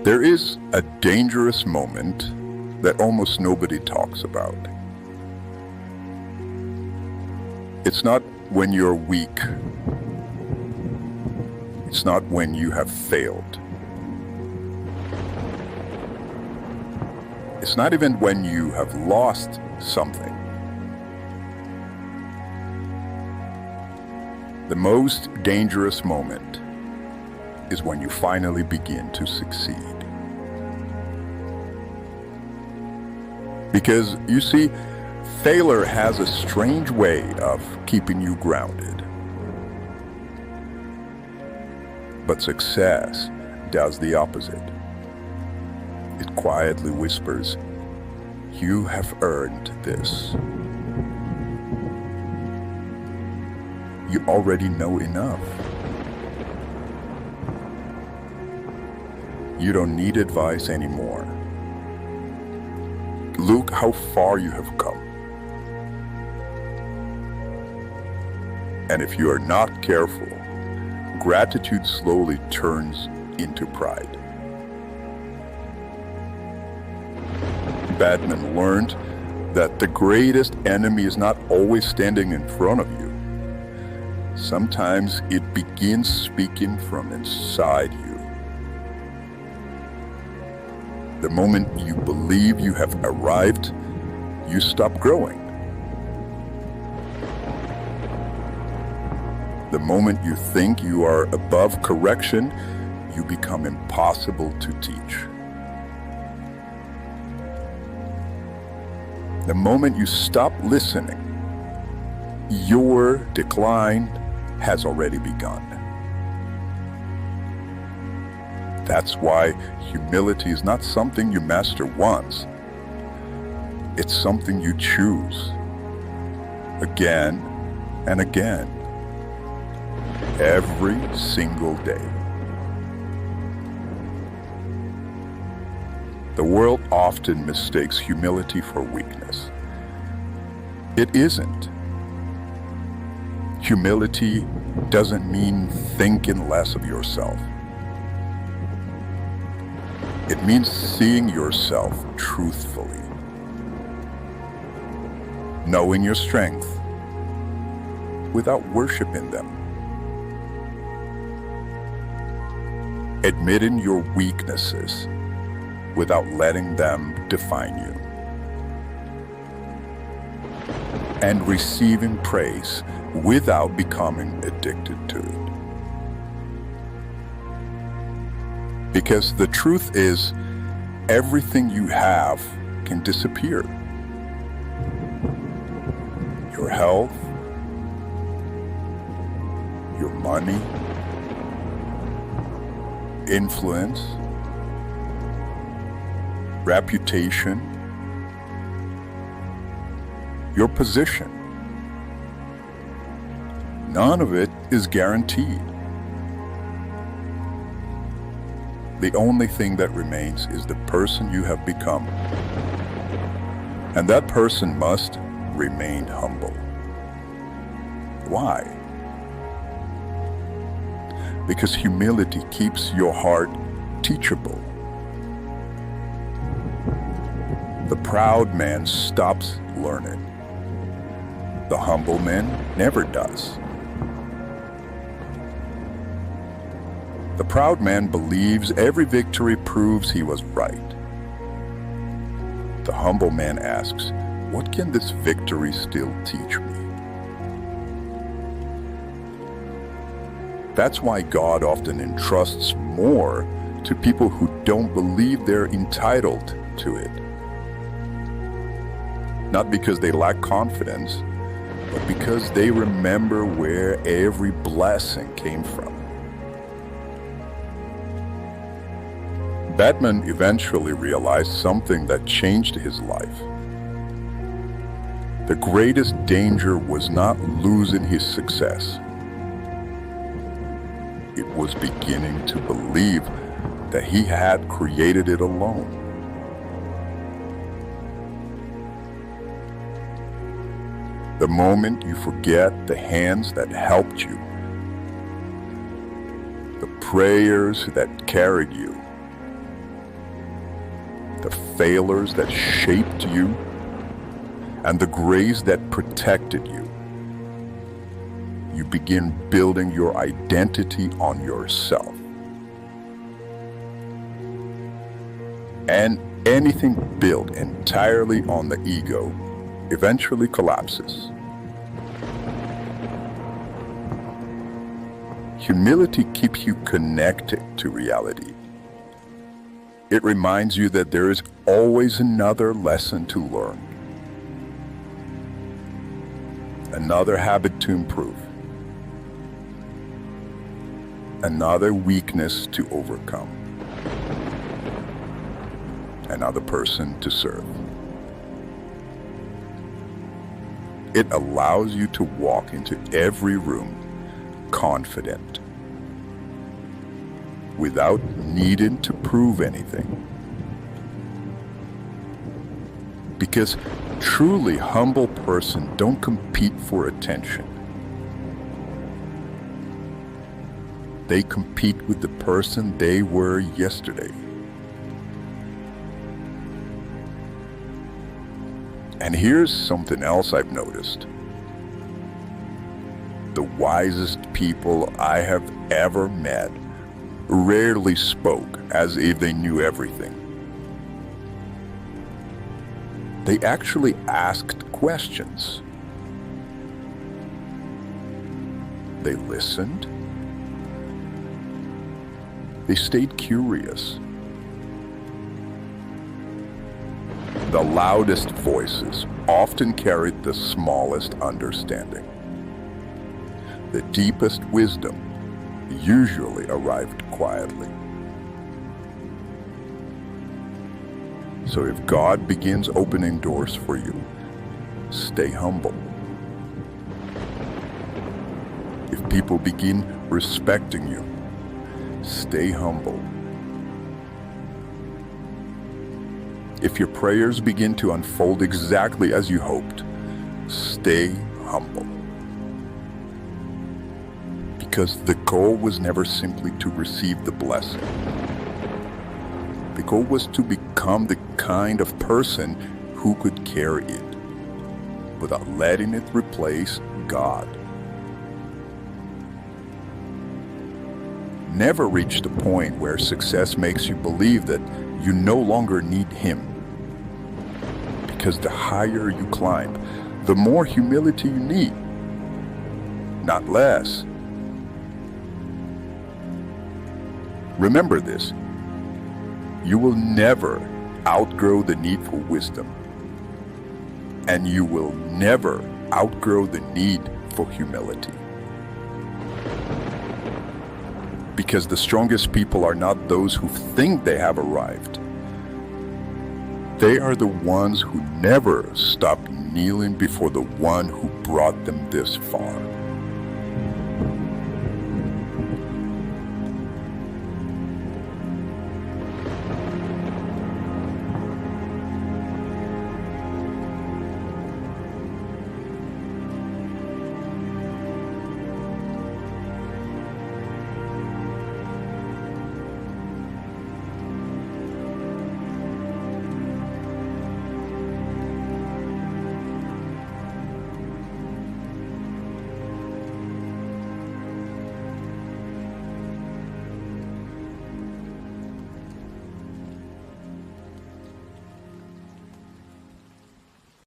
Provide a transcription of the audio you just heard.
There is a dangerous moment that almost nobody talks about. It's not when you're weak. It's not when you have failed. It's not even when you have lost something. The most dangerous moment is when you finally begin to succeed. Because, you see, failure has a strange way of keeping you grounded. But success does the opposite. It quietly whispers, "You have earned this. You already know enough. You don't need advice anymore. Look how far you have come." And if you are not careful, gratitude slowly turns into pride. Batman learned that the greatest enemy is not always standing in front of you. Sometimes it begins speaking from inside you. The moment you believe you have arrived, you stop growing. The moment you think you are above correction, you become impossible to teach. The moment you stop listening, your decline has already begun. That's why humility is not something you master once. It's something you choose again and again, every single day. The world often mistakes humility for weakness. It isn't. Humility doesn't mean thinking less of yourself. It means seeing yourself truthfully, knowing your strength without worshiping them, admitting your weaknesses without letting them define you, and receiving praise without becoming addicted to it. Because the truth is, everything you have can disappear. Your health, your money, influence, reputation, your position. None of it is guaranteed. The only thing that remains is the person you have become. And that person must remain humble. Why? Because humility keeps your heart teachable. The proud man stops learning. The humble man never does. The proud man believes every victory proves he was right. The humble man asks, "What can this victory still teach me?" That's why God often entrusts more to people who don't believe they're entitled to it. Not because they lack confidence, but because they remember where every blessing came from. Batman eventually realized something that changed his life. The greatest danger was not losing his success. It was beginning to believe that he had created it alone. The moment you forget the hands that helped you, the prayers that carried you, failures that shaped you and the grace that protected you. You begin building your identity on yourself. And anything built entirely on the ego eventually collapses. Humility keeps you connected to reality. It reminds you that there is always another lesson to learn, another habit to improve, another weakness to overcome, another person to serve. It allows you to walk into every room confident, without needing to prove anything. Because truly humble person don't compete for attention. They compete with the person they were yesterday. And here's something else I've noticed. The wisest people I have ever met rarely spoke as if they knew everything. They actually asked questions. They listened. They stayed curious. The loudest voices often carried the smallest understanding. The deepest wisdom usually arrived quietly. So if God begins opening doors for you, stay humble. If people begin respecting you, stay humble. If your prayers begin to unfold exactly as you hoped, stay humble. Because the goal was never simply to receive the blessing. The goal was to become the kind of person who could carry it without letting it replace God. Never reach the point where success makes you believe that you no longer need Him. Because the higher you climb, the more humility you need, not less. Remember this, you will never outgrow the need for wisdom, and you will never outgrow the need for humility. Because the strongest people are not those who think they have arrived. They are the ones who never stop kneeling before the one who brought them this far.